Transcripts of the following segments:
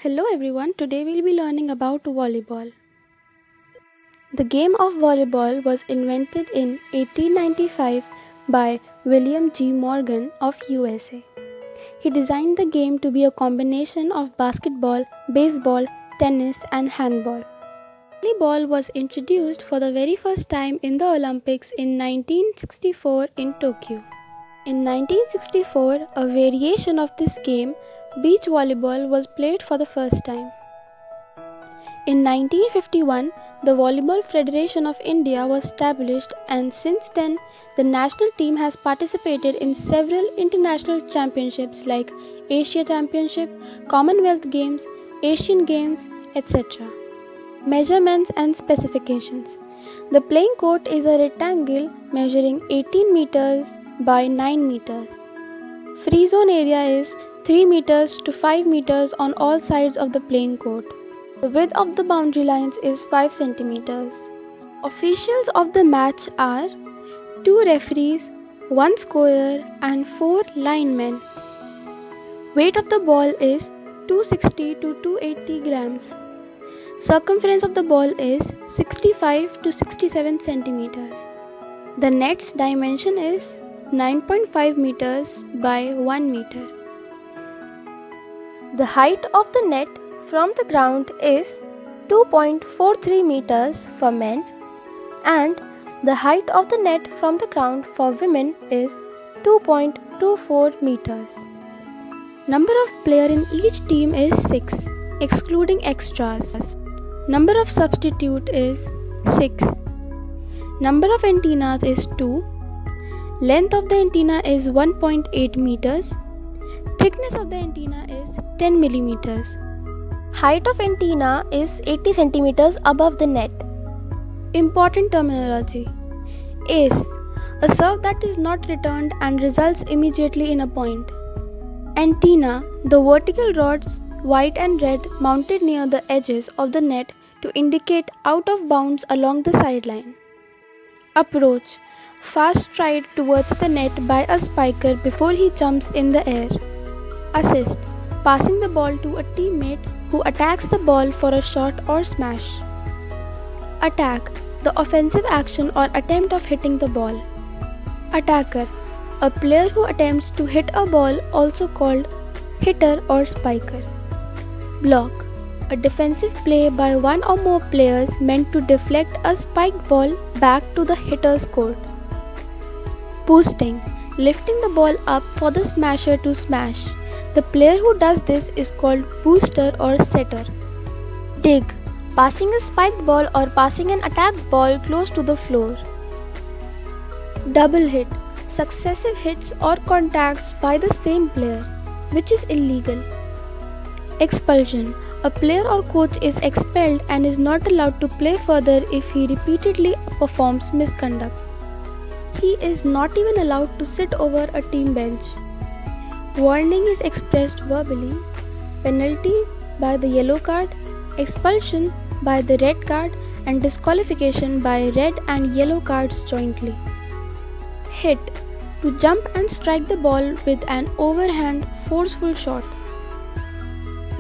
Hello everyone, today we'll be learning about volleyball. The game of volleyball was invented in 1895 by William G. Morgan of USA. He designed the game to be a combination of basketball, baseball, tennis and handball. Volleyball was introduced for the very first time in the Olympics in 1964 in Tokyo. In 1964, a variation of this game, beach volleyball, was played for the first time. In 1951, the Volleyball Federation of India was established, and since then, the national team has participated in several international championships like Asia Championship, Commonwealth Games, Asian Games, etc. Measurements and specifications. The playing court is a rectangle measuring 18 meters by 9 meters. Free zone area is 3 meters to 5 meters on all sides of the playing court. The width of the boundary lines is 5 centimeters. Officials of the match are 2 referees, 1 scorer and 4 linemen. Weight of the ball is 260 to 280 grams. Circumference of the ball is 65 to 67 centimeters. The net's dimension is 9.5 meters by 1 meter. The height of the net from the ground is 2.43 meters for men and the height of the net from the ground for women is 2.24 meters. Number of players in each team is 6, excluding extras. Number of substitute is 6. Number of antennas is 2. Length of the antenna is 1.8 meters. Thickness of the antenna is 10 millimeters. Height of antenna is 80 centimeters above the net. Important terminology. Ace, a serve that is not returned and results immediately in a point. Antenna, the vertical rods, white and red, mounted near the edges of the net to indicate out of bounds along the sideline. Approach, fast stride towards the net by a spiker before he jumps in the air. Assist, passing the ball to a teammate who attacks the ball for a shot or smash. Attack, the offensive action or attempt of hitting the ball. Attacker, a player who attempts to hit a ball, also called hitter or spiker. Block, a defensive play by one or more players meant to deflect a spiked ball back to the hitter's court. Boosting, lifting the ball up for the smasher to smash. The player who does this is called booster or setter. Dig, passing a spiked ball or passing an attacked ball close to the floor. Double hit, successive hits or contacts by the same player, which is illegal. Expulsion, a player or coach is expelled and is not allowed to play further if he repeatedly performs misconduct. He is not even allowed to sit over a team bench. Warning is expressed verbally, penalty by the yellow card, expulsion by the red card and disqualification by red and yellow cards jointly. Hit, to jump and strike the ball with an overhand forceful shot.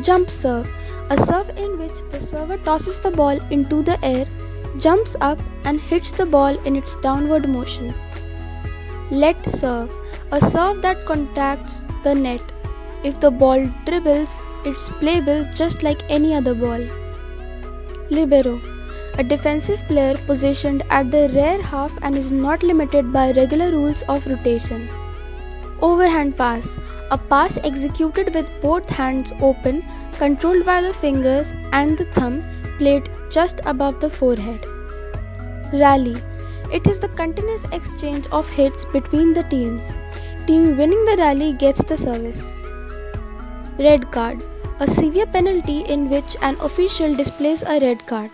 Jump serve, a serve in which the server tosses the ball into the air, jumps up and hits the ball in its downward motion. Let serve, a serve that contacts the net. If the ball dribbles, it's playable just like any other ball. Libero, a defensive player positioned at the rear half and is not limited by regular rules of rotation. Overhand pass, a pass executed with both hands open, controlled by the fingers and the thumb, played just above the forehead. Rally, it is the continuous exchange of hits between the teams. Team winning the rally gets the service. Red card, a severe penalty in which an official displays a red card.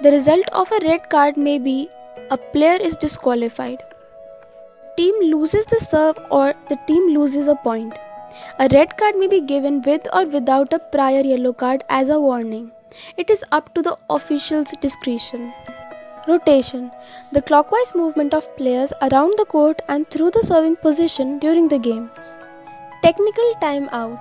The result of a red card may be a player is disqualified. Team loses the serve or the team loses a point. A red card may be given with or without a prior yellow card as a warning. It is up to the official's discretion. Rotation, the clockwise movement of players around the court and through the serving position during the game. Technical timeout,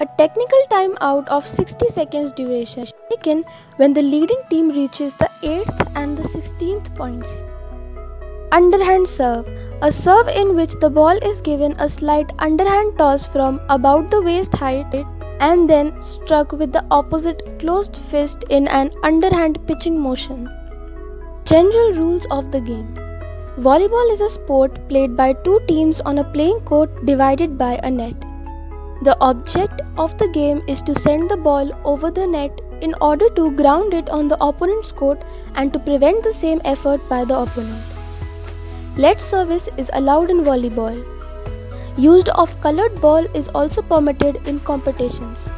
A technical timeout of 60 seconds duration is taken when the leading team reaches the 8th and the 16th points. Underhand serve. A serve in which the ball is given a slight underhand toss from about the waist height and then struck with the opposite closed fist in an underhand pitching motion. General rules of the game. Volleyball is a sport played by two teams on a playing court divided by a net. The object of the game is to send the ball over the net in order to ground it on the opponent's court and to prevent the same effort by the opponent. Lead service is allowed in volleyball. Use of colored ball is also permitted in competitions.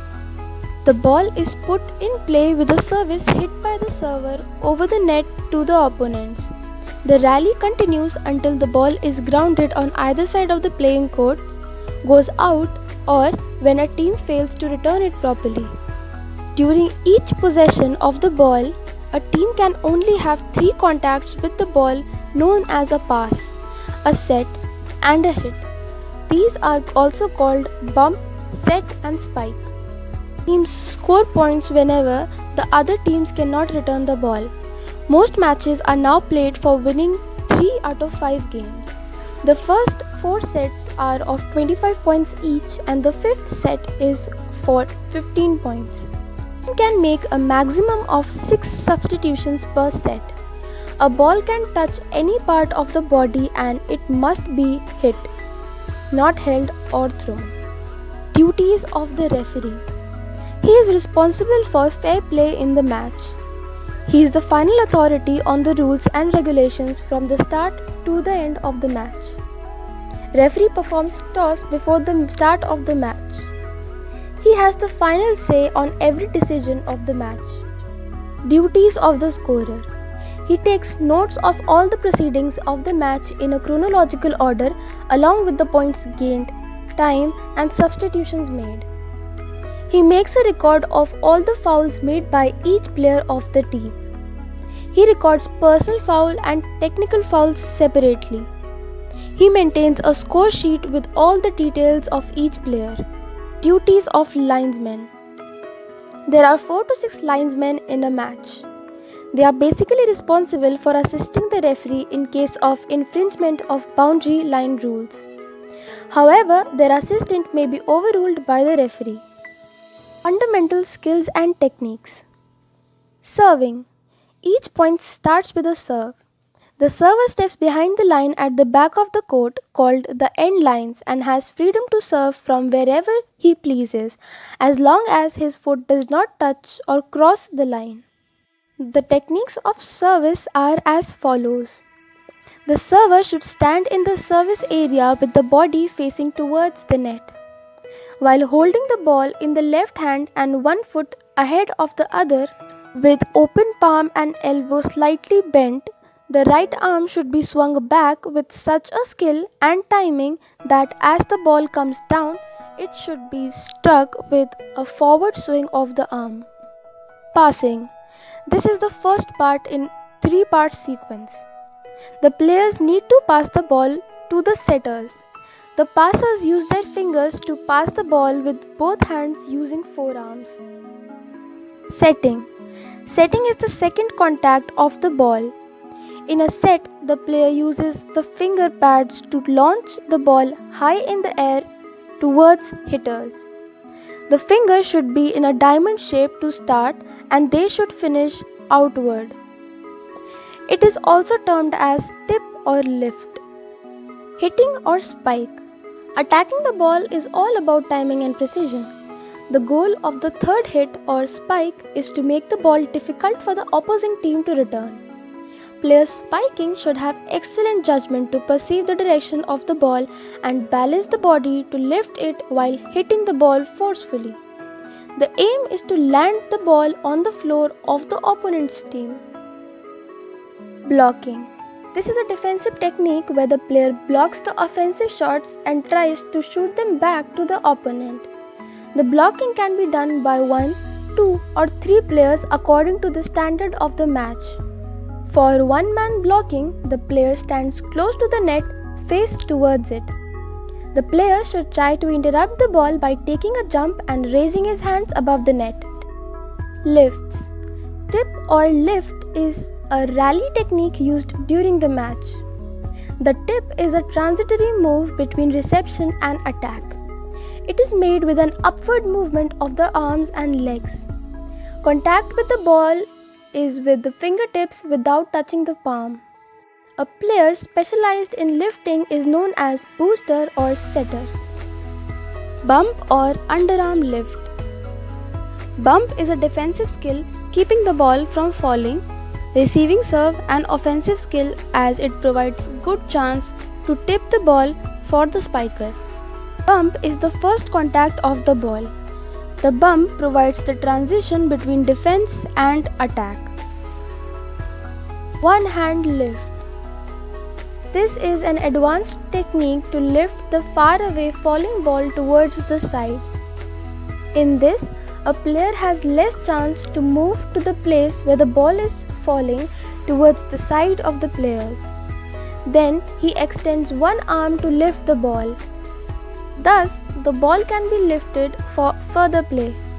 The ball is put in play with a service hit by the server over the net to the opponents. The rally continues until the ball is grounded on either side of the playing court, goes out, or when a team fails to return it properly. During each possession of the ball, a team can only have 3 contacts with the ball known as a pass, a set, and a hit. These are also called bump, set, and spike. Teams score points whenever the other teams cannot return the ball. Most matches are now played for winning 3 out of 5 games. The first 4 sets are of 25 points each and the 5th set is for 15 points. You can make a maximum of 6 substitutions per set. A ball can touch any part of the body and it must be hit, not held or thrown. Duties of the referee. He is responsible for fair play in the match. He is the final authority on the rules and regulations from the start to the end of the match. Referee performs toss before the start of the match. He has the final say on every decision of the match. Duties of the scorer. He takes notes of all the proceedings of the match in a chronological order along with the points gained, time, and substitutions made. He makes a record of all the fouls made by each player of the team. He records personal foul and technical fouls separately. He maintains a score sheet with all the details of each player. Duties of linesmen. There are 4 to 6 linesmen in a match. They are basically responsible for assisting the referee in case of infringement of boundary line rules. However, their assistant may be overruled by the referee. Fundamental skills and techniques. Serving. Each point starts with a serve. The server steps behind the line at the back of the court called the end lines and has freedom to serve from wherever he pleases as long as his foot does not touch or cross the line. The techniques of service are as follows. The server should stand in the service area with the body facing towards the net. While holding the ball in the left hand and one foot ahead of the other, with open palm and elbow slightly bent, the right arm should be swung back with such a skill and timing that as the ball comes down, it should be struck with a forward swing of the arm. Passing. This is the first part in 3-part sequence. The players need to pass the ball to the setters. The passers use their fingers to pass the ball with both hands using forearms. Setting. Setting is the second contact of the ball. In a set, the player uses the finger pads to launch the ball high in the air towards hitters. The fingers should be in a diamond shape to start and they should finish outward. It is also termed as tip or lift. Hitting or spike. Attacking the ball is all about timing and precision. The goal of the third hit or spike is to make the ball difficult for the opposing team to return. Players spiking should have excellent judgment to perceive the direction of the ball and balance the body to lift it while hitting the ball forcefully. The aim is to land the ball on the floor of the opponent's team. Blocking. This is a defensive technique where the player blocks the offensive shots and tries to shoot them back to the opponent. The blocking can be done by 1, 2, or 3 players according to the standard of the match. For one-man blocking, the player stands close to the net, face towards it. The player should try to interrupt the ball by taking a jump and raising his hands above the net. Lifts. Tip or lift is a rally technique used during the match. The tip is a transitory move between reception and attack. It is made with an upward movement of the arms and legs. Contact with the ball is with the fingertips without touching the palm. A player specialized in lifting is known as booster or setter. Bump or underarm lift. Bump is a defensive skill keeping the ball from falling, receiving serve and offensive skill as it provides good chance to tip the ball for the spiker. Bump is the first contact of the ball. The bump provides the transition between defense and attack. One hand lift. This is an advanced technique to lift the far away falling ball towards the side. In this, a player has less chance to move to the place where the ball is falling towards the side of the players. Then he extends one arm to lift the ball. Thus, the ball can be lifted for further play.